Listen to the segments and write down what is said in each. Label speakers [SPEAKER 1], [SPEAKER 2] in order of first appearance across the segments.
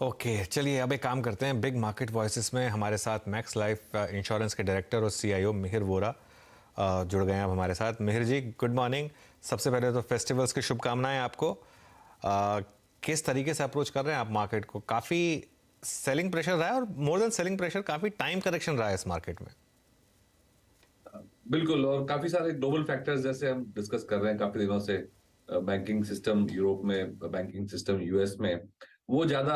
[SPEAKER 1] Okay चलिए अब एक काम करते हैं। बिग मार्केट वॉइसेस में हमारे साथ मैक्स लाइफ इंश्योरेंस के डायरेक्टर और सीईओ मिहिर वोरा जुड़ गए हैं अब हमारे साथ। मिहिर जी गुड मॉर्निंग। सबसे पहले तो फेस्टिवल्स की शुभकामनाएं आपको। किस तरीके से अप्रोच कर रहे हैं आप मार्केट को? काफ़ी सेलिंग प्रेशर रहा है और मोर देन सेलिंग प्रेशर काफ़ी टाइम करेक्शन रहा है इस मार्केट में।
[SPEAKER 2] बिल्कुल, और काफी सारे ग्लोबल फैक्टर्स जैसे हम डिस्कस कर रहे हैं काफी दिनों से। बैंकिंग सिस्टम यूरोप में, बैंकिंग सिस्टम यूएस में वो ज्यादा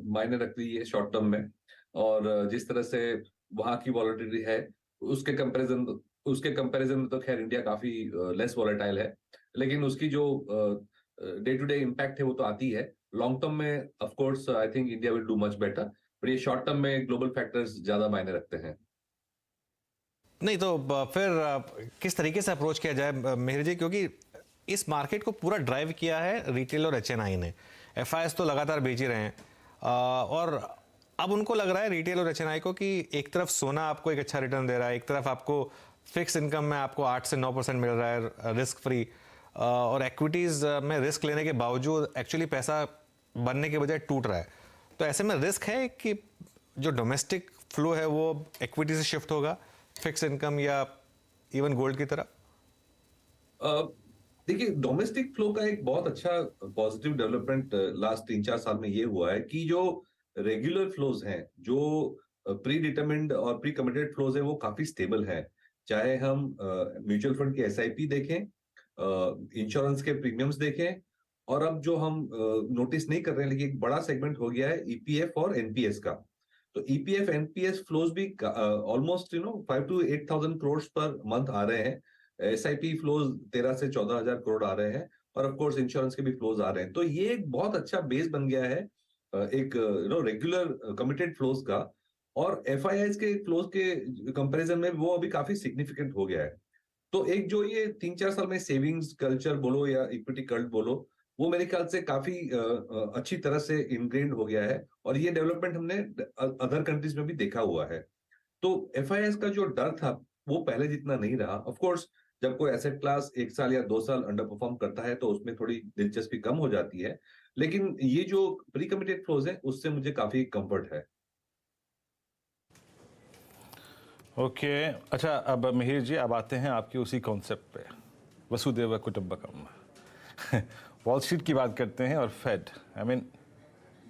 [SPEAKER 2] मायने रख रही है शॉर्ट टर्म में। और जिस तरह से वहां की वॉलेटिलिटी है उसके कंपैरिजन उसके कंपैरिजन में तो खैर इंडिया काफी लेस वॉलेटाइल है। लेकिन उसकी जो डे टू डे इम्पैक्ट है वो तो आती है। लॉन्ग टर्म में of course I think India will do much better, but ये शॉर्ट टर्म में ग्लोबल फैक्टर्स ज्यादा मायने रखते हैं।
[SPEAKER 1] नहीं तो फिर किस तरीके से अप्रोच किया जाए मिहिर जी, क्योंकि इस मार्केट को पूरा ड्राइव किया है रिटेल और एचएनआई ने। एफआईएस तो लगातार बेच ही रहे हैं और अब उनको लग रहा है रिटेल और एचएनआई को कि एक तरफ सोना आपको एक अच्छा रिटर्न दे रहा है, एक तरफ आपको फिक्स इनकम में आपको 8 से 9% मिल रहा है रिस्क फ्री, और एक्विटीज में रिस्क लेने के बावजूद एक्चुअली पैसा बनने के बजाय टूट रहा है। तो ऐसे में रिस्क है कि जो डोमेस्टिक फ्लो है वो इक्विटी से शिफ्ट होगा फिक्स इनकम या इवन गोल्ड की तरफ।
[SPEAKER 2] अ, देखिए, डोमेस्टिक फ्लो का एक बहुत अच्छा पॉजिटिव डेवलपमेंट लास्ट 3-4 साल में ये हुआ है कि जो रेगुलर फ्लोज हैं, जो प्री डिटरमिन्ड और प्री कमिटेड फ्लोज हैं, वो काफी स्टेबल है। चाहे हम म्यूचुअल फंड की एसआईपी देखें, इंश्योरेंस के प्रीमियम्स देखें, और अब जो हम नोटिस नहीं कर रहे हैं लेकिन एक बड़ा सेगमेंट हो गया है ईपीएफ और एनपीएस का। तो ईपीएफ एनपीएस फ्लोज भी almost 5 to 8 thousand crore per month आ रहे हैं। एसआईपी फ्लोज 13 से 14 हजार करोड़ आ रहे हैं, और ऑफ कोर्स इंश्योरेंस के भी फ्लोज आ रहे हैं। तो ये एक बहुत अच्छा बेस बन गया है एक रेगुलर कमिटेड फ्लोज का। और एफआईआईज के फ्लोज के कंपैरिजन में वो अभी काफी सिग्निफिकेंट हो गया है। तो एक जो ये 3-4 साल में सेविंग्स कल्चर बोलो या इक्विटी कल्ट बोलो, वो मेरे ख्याल से काफी अच्छी तरह से इनग्रेन्ड हो गया है, और ये डेवलपमेंट हमने अदर कंट्रीज में भी देखा हुआ है। तो एफआईएस का जो डर था वो पहले जितना नहीं रहा। ऑफ कोर्स जब कोई एसेट क्लास 1 साल या 2 साल अंडर परफॉर्म करता है तो उसमें थोड़ी दिलचस्पी कम हो जाती है, लेकिन ये जो प्री कमिटेड फ्लोज है उससे मुझे काफी कंफर्ट है।
[SPEAKER 3] ओके अच्छा, अब मिहिर जी अब आते हैं आपके उसी कॉन्सेप्ट पे, वसुदेव कुटुंबकम। वॉल स्ट्रीट की बात करते हैं और फेड। आई मीन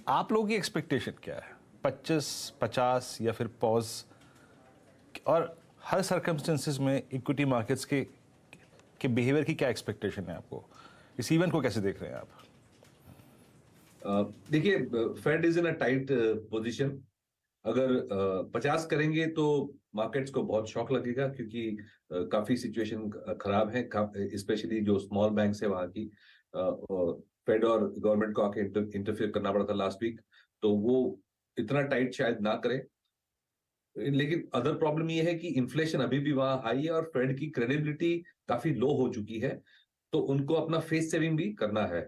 [SPEAKER 3] आप लोगों की एक्सपेक्टेशन क्या है? 25, 50 या फिर पॉज? और हर सर्कमस्टेंसेस में इक्विटी मार्केट्स के बिहेवियर की क्या एक्सपेक्टेशन है आपको? इस इवेंट को कैसे देख रहे हैं आप?
[SPEAKER 2] देखिए, Fed is in a tight position. अगर 50 करेंगे तो मार्केट्स को बहुत शॉक लगेगा, क्योंकि काफी सिचुएशन खराब है, स्पेशली जो स्मॉल बैंक्स है वहां की। फेड और गवर्नमेंट को आके इंटरफेयर करना पड़ा था लास्ट वीक, तो वो इतना टाइट शायद ना करे। लेकिन अदर प्रॉब्लम ये है कि इन्फ्लेशन अभी भी वहां हाई है और फेड की क्रेडिबिलिटी काफी लो हो चुकी है। तो उनको अपना फेस सेविंग भी करना है।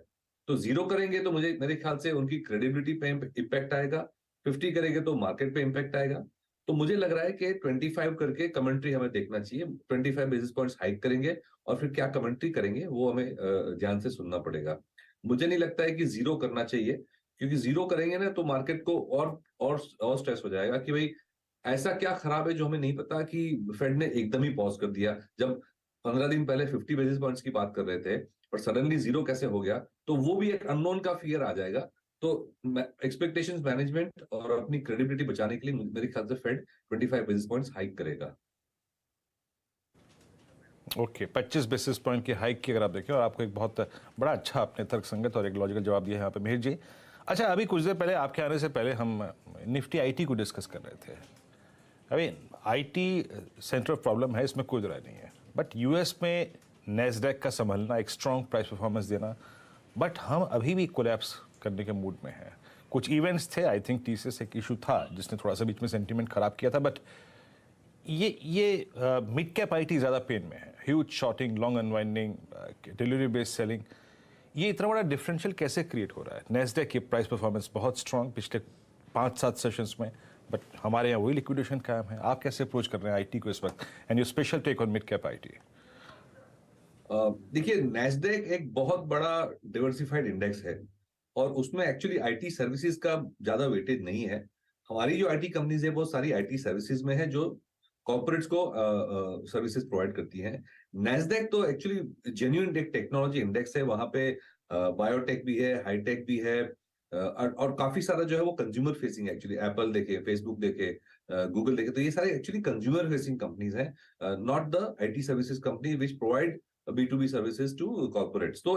[SPEAKER 2] तो 0 करेंगे तो मुझे मेरे ख्याल से उनकी क्रेडिबिलिटी पे इम्पैक्ट आएगा। 50 करेंगे तो मार्केट पे इम्पैक्ट आएगा। तो मुझे लग रहा है कि 25 करके कमेंट्री हमें देखना चाहिए। 25 बेसिस पॉइंट्स हाइक करेंगे, और फिर क्या कमेंट्री करेंगे वो हमें ध्यान से सुनना पड़ेगा। मुझे नहीं लगता है कि 0 करना चाहिए, क्योंकि 0 करेंगे ना तो मार्केट को और स्ट्रेस हो जाएगा कि भाई ऐसा क्या खराब है जो हमें नहीं पता कि फेड ने एकदम ही पॉज कर दिया। जब 15 दिन पहले 50 बेसिस पॉइंट्स की बात कर रहे थे और सडनली 0 कैसे हो गया, तो वो भी एक अननोन का फियर आ जाएगा। तो एक्सपेक्टेशंस मैनेजमेंट और अपनी क्रेडिबिलिटी बचाने के लिए मेरे ख्याल से फेड 25 बेसिस पॉइंट्स हाइक करेगा।
[SPEAKER 3] ओके 25 बेसिस पॉइंट की हाइक की अगर आप देखें, और आपको एक बहुत बड़ा अच्छा आपने तर्कसंगत और एक लॉजिकल जवाब दिया है यहाँ पे मिहिर जी। अच्छा, अभी कुछ देर पहले आपके आने से पहले हम निफ्टी आईटी को डिस्कस कर रहे थे। अभी आईटी सेंटर ऑफ प्रॉब्लम है, इसमें कोई राय नहीं है, बट यूएस में नेस्डैक का संभलना, एक स्ट्रॉन्ग प्राइस परफॉर्मेंस देना, बट हम अभी भी कोलैप्स करने के मूड में हैं। कुछ इवेंट्स थे, आई थिंक टीसीएस एक इशू था जिसने थोड़ा सा बीच में सेंटीमेंट खराब किया था, बट ये मिड कैप आईटी ज़्यादा पेन में है। Huge shorting, long unwinding, delivery based selling, ये इतना बड़ा डिफरेंशियल कैसे क्रिएट हो रहा है? नेस्डैक की प्राइस परफॉर्मेंस बहुत स्ट्रॉन्ग पिछले 5-7 सेशंस में, बट हमारे यहाँ वही लिक्विडेशन कायम है। आप कैसे अप्रोच कर रहे हैं आईटी को इस वक्त, and your special take on mid cap IT?
[SPEAKER 2] देखिए, नैस्डैक एक बहुत बड़ा डिवर्सिफाइड इंडेक्स है, और उसमें एक्चुअली आईटी सर्विसेज का ज्यादा वेटेज नहीं है। हमारी जो आईटी कंपनीज है वो सारी आईटी सर्विसेज में है, जो कॉर्पोरेट्स को सर्विसेज प्रोवाइड करती हैं। नैस्डैक तो एक्चुअली जेन्युइन एक टेक्नोलॉजी इंडेक्स है, वहां पे बायोटेक भी है, हाईटेक भी है, और काफी सारा जो है वो कंज्यूमर फेसिंग, एक्चुअली एप्पल देखे, फेसबुक देखे, गूगल देखे, तो ये सारे एक्चुअली कंज्यूमर फेसिंग कंपनीज हैं, not the IT services company which provide B2B services to corporates. तो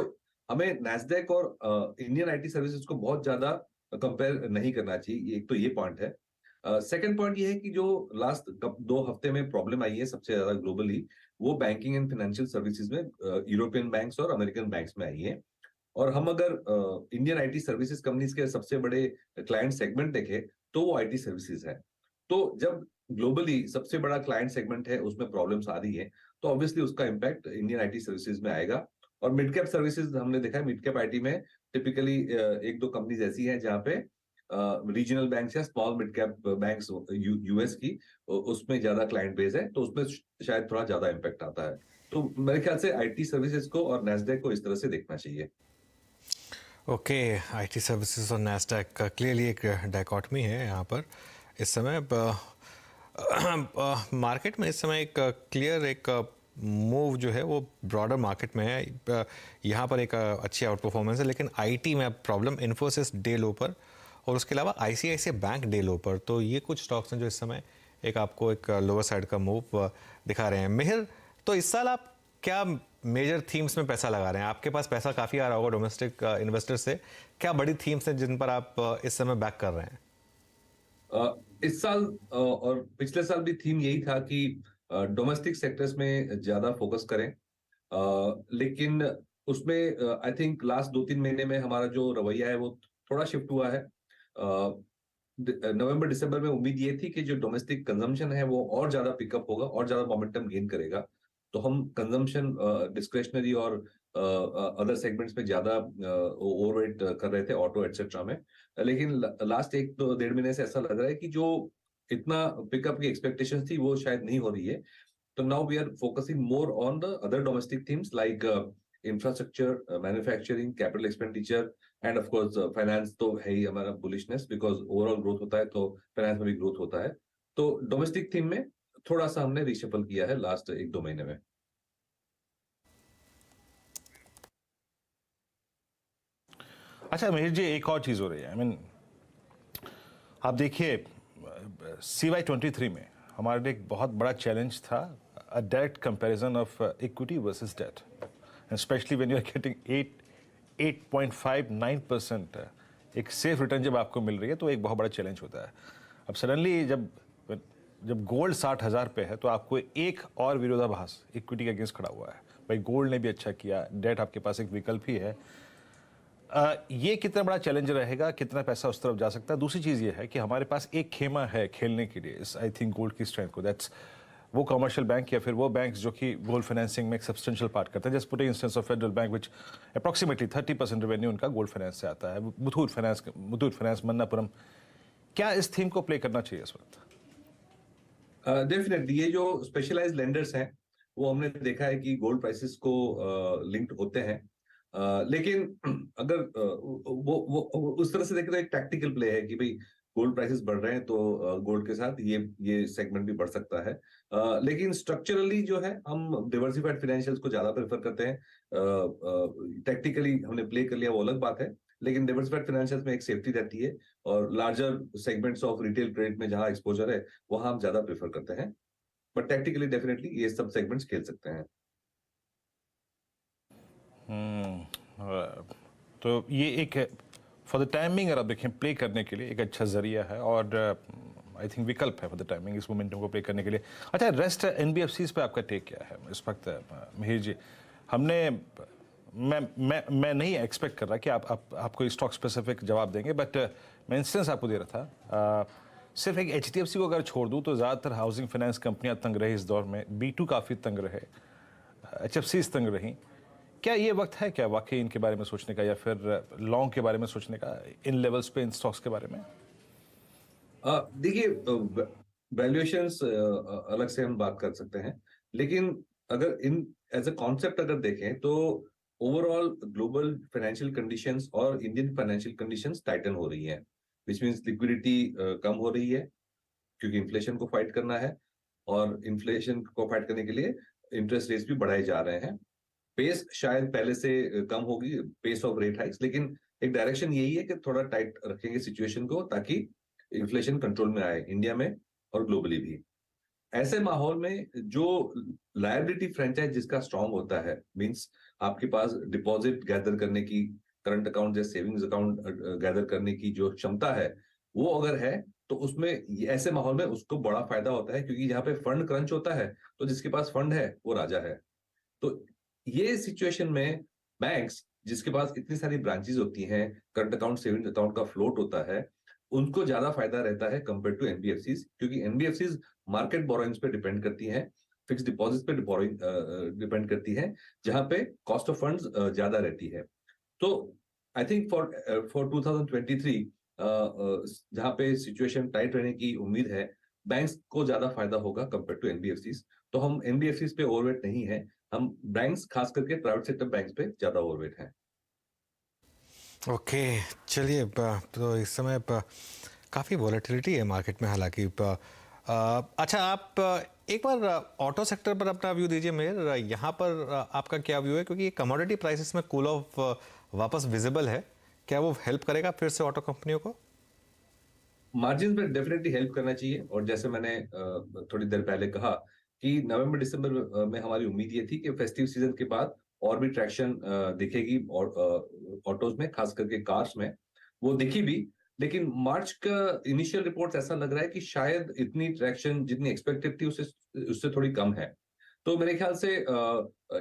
[SPEAKER 2] हमें नैस्डैक और इंडियन आईटी सर्विसेज को बहुत ज्यादा कंपेयर नहीं करना चाहिए, एक तो ये पॉइंट है। सेकंड पॉइंट ये है कि जो लास्ट 2 हफ्ते में प्रॉब्लम आई है सबसे ज्यादा ग्लोबली, वो बैंकिंग एंड फाइनेंशियल सर्विसेज में यूरोपियन बैंक्स और अमेरिकन बैंक्स में आई है। और हम अगर इंडियन आईटी सर्विसेज कंपनीज के सबसे बड़े क्लाइंट सेगमेंट देखें तो वो आईटी सर्विसेज है। तो जब ग्लोबली सबसे बड़ा क्लाइंट सेगमेंट है उसमें प्रॉब्लम्स आ रही है, तो ऑब्वियसली उसका इम्पैक्ट इंडियन आईटी सर्विसेज में आएगा। और मिड कैप सर्विसेज हमने देखा है, मिड कैप आईटी में टिपिकली एक दो कंपनीज ऐसी हैं जहां पे रीजनल बैंक्स या small mid cap banks US की, उसमें ज्यादा क्लाइंट बेस है, तो उसमें शायद थोड़ा ज्यादा इम्पैक्ट आता है। तो मेरे ख्याल से आईटी सर्विसेज को और नैस्डैक को इस तरह से देखना चाहिए।
[SPEAKER 1] ओके, आईटी सर्विसेज और नैस्डैक का क्लियरली एक डायकॉटमी है यहाँ पर इस समय। मार्केट में इस समय एक क्लियर एक मूव जो है वो ब्रॉडर मार्केट में है। यहाँ पर एक अच्छी आउट परफॉर्मेंस है, लेकिन आईटी में प्रॉब्लम, इन्फोसिस डे लो पर, और उसके अलावा आईसीआईसीआई बैंक डे लो पर। तो ये कुछ स्टॉक्स हैं जो इस समय एक आपको एक लोअर साइड का मूव दिखा रहे हैं। मिहिर, तो इस साल आप क्या मेजर थीम्स में पैसा लगा रहे हैं? आपके पास पैसा काफ़ी आ रहा होगा डोमेस्टिक इन्वेस्टर से, क्या बड़ी थीम्स हैं जिन पर आप इस समय बैक कर रहे हैं?
[SPEAKER 2] इस साल और पिछले साल भी थीम यही था कि डोमेस्टिक सेक्टर्स में ज्यादा फोकस करें, लेकिन उसमें आई थिंक लास्ट 2-3 महीने में हमारा जो रवैया है वो थोड़ा शिफ्ट हुआ है। नवंबर दिसंबर में उम्मीद ये थी कि जो डोमेस्टिक कंजम्पशन है वो और ज्यादा पिकअप होगा और ज्यादा मोमेंटम गेन करेगा, तो हम कंजम्पशन, डिस्क्रेशनरी और अदर सेगमेंट्स में ज्यादा ओवरवेट कर रहे थे, ऑटो एटसेट्रा में। लेकिन लास्ट 1-1.5 महीने से ऐसा लग रहा है कि जो इतना पिकअप की एक्सपेक्टेशन थी वो शायद नहीं हो रही है। तो now we are focusing more on the other domestic themes like infrastructure, manufacturing, capital expenditure and of course finance तो है ही हमारा बुलिशनेस, बिकॉज ओवरऑल ग्रोथ होता है तो फाइनेंस में भी ग्रोथ होता है। तो डोमेस्टिक थीम में थोड़ा सा हमने रिशफल किया है लास्ट 1-2 महीने में।
[SPEAKER 3] अच्छा मिहिर जी, एक और चीज़ हो रही है। आई मीन आप देखिए CY23 में हमारे लिए एक बहुत बड़ा चैलेंज था, a direct comparison of equity versus debt, specially when you are getting 8.59% एक सेफ रिटर्न जब आपको मिल रही है तो एक बहुत बड़ा चैलेंज होता है। अब सडनली जब गोल्ड 60,000 पे है तो आपको एक और विरोधाभास इक्विटी के अगेंस्ट खड़ा हुआ है। भाई गोल्ड ने भी अच्छा किया, डेट आपके पास एक विकल्प ही है। ये कितना बड़ा चैलेंज रहेगा, कितना पैसा उस तरफ जा सकता है? दूसरी चीज़ ये है कि हमारे पास एक खेमा है खेलने के लिए इस आई थिंक गोल्ड की स्ट्रेंथ को, दैट्स वो कमर्शियल बैंक या फिर वो बैंक जो कि गोल्ड फाइनेंसिंग में एक सब्सटेंशियल पार्ट करते हैं। Just put instance of federal bank which approximately 30% revenue उनका गोल्ड फाइनेंस से आता है, मुथूट फाइनेंस, मन्नापुरम। क्या इस थीम को प्ले करना चाहिए इस वक्त?
[SPEAKER 2] डेफिनेटली ये जो स्पेशलाइज्ड लेंडर्स हैं वो हमने देखा है कि गोल्ड प्राइसेस को लिंक्ड होते हैं, लेकिन अगर वो उस तरह से देखें तो एक टैक्टिकल प्ले है कि भाई गोल्ड प्राइसेस बढ़ रहे हैं तो गोल्ड के साथ ये सेगमेंट भी बढ़ सकता है। लेकिन स्ट्रक्चरली जो है हम डिवर्सिफाइड फाइनेंशियल्स को ज्यादा प्रेफर करते हैं। टैक्टिकली हमने प्ले कर लिया वो अलग बात है, लेकिन डिवर्सिफाइड फाइनेंशियल्स में एक सेफ्टी रहती है और larger segments of retail credit में जहां एक्सपोजर है वहां हम ज्यादा प्रेफर करते हैं। बट टैक्टिकली डेफिनेटली ये सब सेगमेंट्स खेल सकते हैं।
[SPEAKER 3] तो ये एक फॉर द टाइमिंग अगर आप देखें प्ले करने के लिए एक अच्छा जरिया है और आई थिंक विकल्प है फॉर द टाइमिंग इस मोमेंटम को प्ले करने के लिए। अच्छा, रेस्ट NBFCs पे आपका टेक क्या है इस वक्त मिहिर जी? हमने मैं नहीं एक्सपेक्ट कर रहा कि आप कोई स्टॉक स्पेसिफिक जवाब देंगे, बट मैं इंस्टेंस आपको दे रहा था। सिर्फ एक HDFC को अगर छोड़ दूँ तो ज़्यादातर हाउसिंग फाइनेंस कंपनियां तंग रही इस दौर में, B2 काफ़ी तंग रहे, HFCs तंग रही। क्या ये वक्त है क्या वाकई इनके बारे में सोचने का या फिर लॉन्ग के बारे में सोचने का, इन लेवल्स पे इन स्टॉक्स के बारे में?
[SPEAKER 2] देखिए वैल्यूएशंस अलग से हम बात कर सकते हैं, लेकिन अगर इन एज अ कॉन्सेप्ट अगर देखें तो ओवरऑल ग्लोबल फाइनेंशियल कंडीशंस और इंडियन फाइनेंशियल कंडीशंस टाइटन हो रही हैं, विच मींस लिक्विडिटी कम हो रही है क्योंकि इन्फ्लेशन को फाइट करना है, और इन्फ्लेशन को फाइट करने के लिए इंटरेस्ट रेट्स भी बढ़ाए जा रहे हैं। पेस शायद पहले से कम होगी, पेस ऑफ रेट हाइक्स, लेकिन एक डायरेक्शन यही है कि थोड़ा टाइट रखेंगे सिचुएशन को ताकि इन्फ्लेशन कंट्रोल में आए इंडिया में और ग्लोबली भी। ऐसे माहौल में जो लायबिलिटी फ्रेंचाइज जिसका स्ट्रांग होता है, मींस आपके पास डिपॉजिट गैदर करने की, करंट अकाउंट या सेविंग्स अकाउंट गैदर करने की जो क्षमता है, वो अगर है तो उसमें ऐसे माहौल में उसको बड़ा फायदा होता है, क्योंकि यहाँ पे फंड क्रंच होता है तो जिसके पास फंड है वो राजा है। तो ये सिचुएशन में बैंक्स जिसके पास इतनी सारी ब्रांचेस होती हैं, करंट अकाउंट सेविंग अकाउंट का फ्लोट होता है, उनको ज्यादा फायदा रहता है कंपेयर टू एनबीएफसीज, क्योंकि एनबीएफसीज मार्केट बोरोइंग्स पे डिपेंड करती हैं, फिक्स डिपॉजिट पे बोरोइंग डिपेंड करती है, जहां पे कॉस्ट ऑफ फंड्स ज्यादा रहती है। तो आई थिंक फॉर 2023 जहां पे सिचुएशन टाइट रहने की उम्मीद है, बैंक्स को ज्यादा फायदा होगा कंपेयर टू एनबीएफसीज। तो हम एनबीएफसीज पे ओवरवेट नहीं है, हम बैंक्स खास करके प्राइवेट सेक्टर बैंक्स पे ज्यादा ओवरवेट है।
[SPEAKER 1] ओके, चलिए तो इस समय काफ़ी वॉलेटिलिटी है मार्केट में, हालांकि अच्छा आप एक बार ऑटो सेक्टर पर अपना व्यू दीजिए मेयर, यहाँ पर आपका क्या व्यू है, क्योंकि कमोडिटी प्राइसेस में कूल ऑफ वापस विजिबल है, क्या वो हेल्प करेगा फिर से ऑटो कंपनियों को?
[SPEAKER 2] मार्जिन पे डेफिनेटली हेल्प करना चाहिए, और जैसे मैंने थोड़ी देर पहले कहा कि नवंबर दिसंबर में हमारी उम्मीद ये थी कि फेस्टिव सीजन के बाद और भी ट्रैक्शन दिखेगी और ऑटोज में, खास करके कार्स में, वो दिखी भी। लेकिन मार्च का इनिशियल रिपोर्ट ऐसा लग रहा है कि शायद इतनी ट्रैक्शन जितनी एक्सपेक्टेड थी उससे थोड़ी कम है। तो मेरे ख्याल से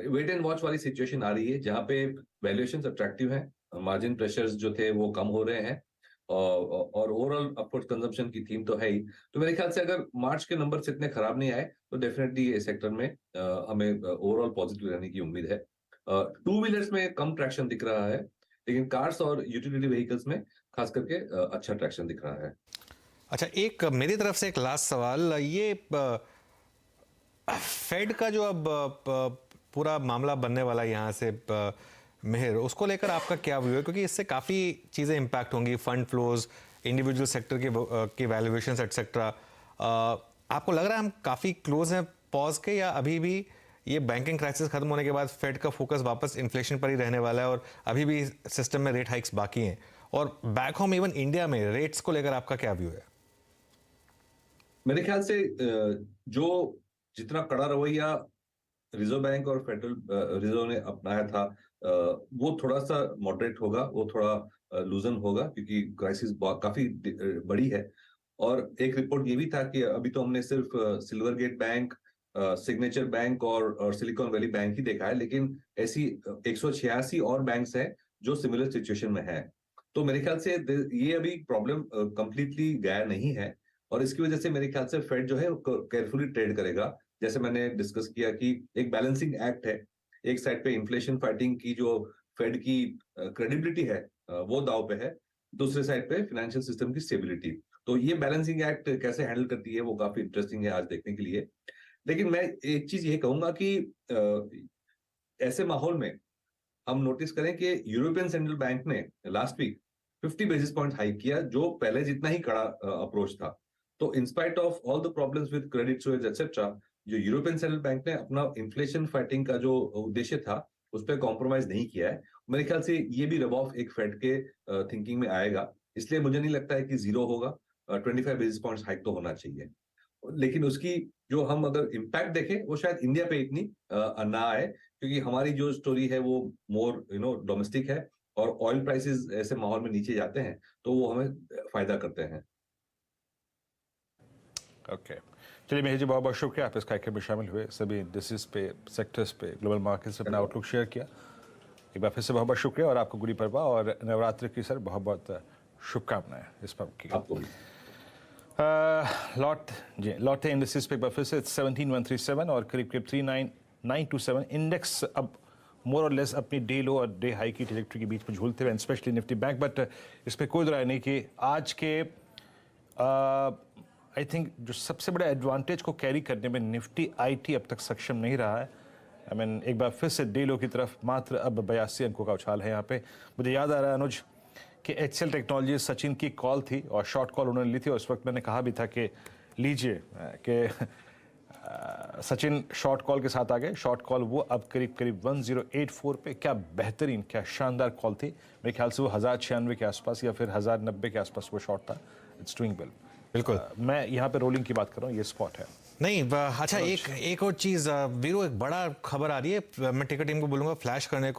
[SPEAKER 2] वेट एंड वॉच वाली सिचुएशन आ रही है, जहां पे वैल्यूएशंस अट्रैक्टिव हैं, मार्जिन प्रेशर्स जो थे वो कम हो रहे हैं, और ओवरऑल अपवर्ड कंजम्पशन की थीम तो है ही। तो मेरे ख्याल से अगर मार्च के नंबर से इतने खराब नहीं आए तो डेफिनेटली ये सेक्टर में हमें ओवरऑल पॉजिटिव रहने की उम्मीद है। टू व्हीलर्स में कम ट्रैक्शन दिख रहा है, लेकिन कार्स और यूटिलिटी व्हीकल्स में खास करके अच्छा ट्रैक्शन दिख रहा है।
[SPEAKER 1] अच्छा, एक मेरी तरफ से एक लास्ट सवाल, ये फेड का जो अब पूरा मामला बनने वाला है यहाँ से मेहर, उसको लेकर आपका क्या व्यू है, क्योंकि इससे काफ़ी चीज़ें इम्पैक्ट होंगी, फंड फ्लोज, इंडिविजुअल सेक्टर के वैल्यूएशंस एटसेट्रा। आपको लग रहा है हम काफ़ी क्लोज हैं पॉज के, या अभी भी ये बैंकिंग क्राइसिस खत्म होने के बाद फेड का फोकस वापस इन्फ्लेशन पर ही रहने वाला है और अभी भी सिस्टम में रेट हाइक्स बाकी हैं? और बैक होम इवन इंडिया में रेट्स को लेकर आपका क्या व्यू है?
[SPEAKER 2] मेरे ख्याल से जो जितना कड़ा रवैया रिजर्व बैंक और फेडरल रिजर्व ने अपनाया था, वो थोड़ा सा मॉडरेट होगा, वो थोड़ा लूजन होगा, क्योंकि क्राइसिस काफी बड़ी है। और एक रिपोर्ट ये भी था कि अभी तो हमने सिर्फ silver gate bank, signature bank और सिलिकॉन वैली बैंक ही देखा है, लेकिन ऐसी 186 और बैंक्स हैं जो सिमिलर सिचुएशन में है। तो मेरे ख्याल से ये अभी प्रॉब्लम कंप्लीटली गया नहीं है, और इसकी वजह से मेरे ख्याल से फेड जो है केयरफुली ट्रेड करेगा। जैसे मैंने डिस्कस किया कि एक बैलेंसिंग एक्ट है, एक साइड पे इन्फ्लेशन फाइटिंग की जो फेड की क्रेडिबिलिटी है वो दाव पे है, दूसरे साइड पे फाइनेंशियल सिस्टम की स्टेबिलिटी। तो ये बैलेंसिंग एक्ट कैसे हैंडल करती है वो काफी इंटरेस्टिंग है आज देखने के लिए। लेकिन मैं एक चीज ये कहूंगा कि ऐसे माहौल में हम नोटिस करें कि यूरोपियन सेंट्रल बैंक ने last week 50 basis point hike किया, जो पहले जितना ही कड़ा अप्रोच था। तो in spite of all the problems with credit Suisse etcetera, जो यूरोपियन सेंट्रल बैंक ने अपना इन्फ्लेशन फाइटिंग का जो उद्देश्य था उस पर कॉम्प्रोमाइज नहीं किया है। मेरे ख्याल से ये भी रब ऑफ एक फेड के थिंकिंग में आएगा, इसलिए मुझे नहीं लगता है कि जीरो होगा, 25 बेसिस पॉइंट हाइक तो होना चाहिए। लेकिन उसकी जो हम अगर इम्पैक्ट देखें वो शायद इंडिया पे इतनी ना आए, क्योंकि हमारी जो स्टोरी है वो मोर डोमेस्टिक है, और ऑयल प्राइसेस ऐसे माहौल में नीचे जाते हैं तो वो हमें फायदा करते हैं।
[SPEAKER 3] ओके, चलिए मेहर जी, बहुत बहुत शुक्रिया, आप इस कार्यक्रम में शामिल हुए, सभी इंडस्ट्रीज पे, सेक्टर्स पे, ग्लोबल मार्केट्स पे अपना आउटलुक शेयर किया। एक बार फिर से बहुत बहुत शुक्रिया, और आपको गुड़ी पड़वा और नवरात्रि की सर बहुत बहुत शुभकामनाएं इस पर्व की।
[SPEAKER 2] आपको भी।
[SPEAKER 3] लौटे इंडस्ट्रीज पे एक बार फिर से 17,137 और करीब करीब 39,927 इंडेक्स अब मोर और लेस अपनी डे लो और डे हाई की ट्रैजेक्टरी के बीच में झूलते हुए, स्पेशली निफ्टी बैंक। बट इस पर कोई राय नहीं कि आज के आई थिंक जो सबसे बड़े एडवांटेज को कैरी करने में निफ्टी आईटी अब तक सक्षम नहीं रहा है, आई मीन एक बार फिर से डे लो की तरफ मात्र अब 82 अंकों का उछाल है यहाँ पे। मुझे याद आ रहा है अनुज कि HCL टेक्नोलॉजी सचिन की कॉल थी और शॉर्ट कॉल उन्होंने ली थी, और इस वक्त मैंने कहा भी था कि लीजिए कि सचिन शॉर्ट कॉल के साथ आ गए। शॉर्ट कॉल वो अब करीब करीब 1084 पे, क्या बेहतरीन, क्या शानदार कॉल थी। मेरे ख्याल से वो 1096 के आसपास या फिर 1090 के आसपास वो शॉट था। It's doing well.
[SPEAKER 1] बिल्कुल।
[SPEAKER 3] मैं यहाँ पे रोलिंग की बात कर रहा हूँ, ये स्पॉट है।
[SPEAKER 1] नहीं अच्छा, एक और चीज़ वीरू, एक बड़ा खबर आ रही है, मैं टिकट टीम को बोलूँगा फ्लैश करने को।